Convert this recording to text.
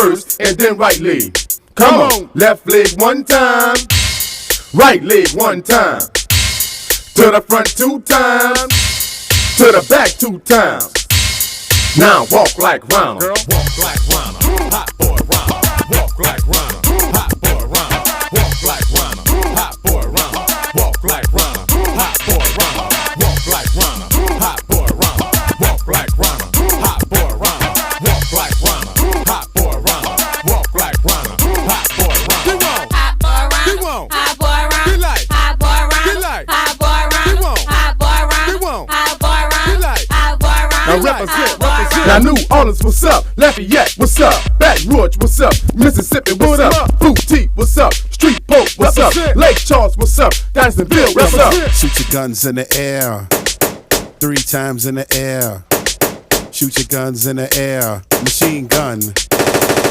first and then right leg. Come on, left leg one time, right leg one time. To the front 2 times, to the back 2 times. Now walk like Ronald. Girl, walk like Ronald. Hot boy Ronald. Walk like Ronald. Hot boy Ronald. Walk like Ronald. Hot boy Ronald. Walk like Ronald. Hot boy Ronald. Walk like Ronald. Hot boy Ronald. Walk like Ronald. Hot boy Ronald. Walk like Ronald. Hot boy Ronald. Walk like Ronald. Hot boy Ronald. He won't. Hot boy Ronald. He won't. Hot boy Ronald. He like. Hot boy Ronald. He like. Hot boy Ronald. He won't. Hot boy Ronald. He won't. Hot boy Ronald. He like. Hot boy Ronald. Now represent. Now New Orleans, what's up? Lafayette, what's up? Baton Rouge, what's up? Mississippi, what's up? Boutique, what's up? Street Pope, what's up? Lake Charles, what's up? Dysonville, what's up? Shoot your guns in the air, 3 times in the air. Shoot your guns in the air, machine gun.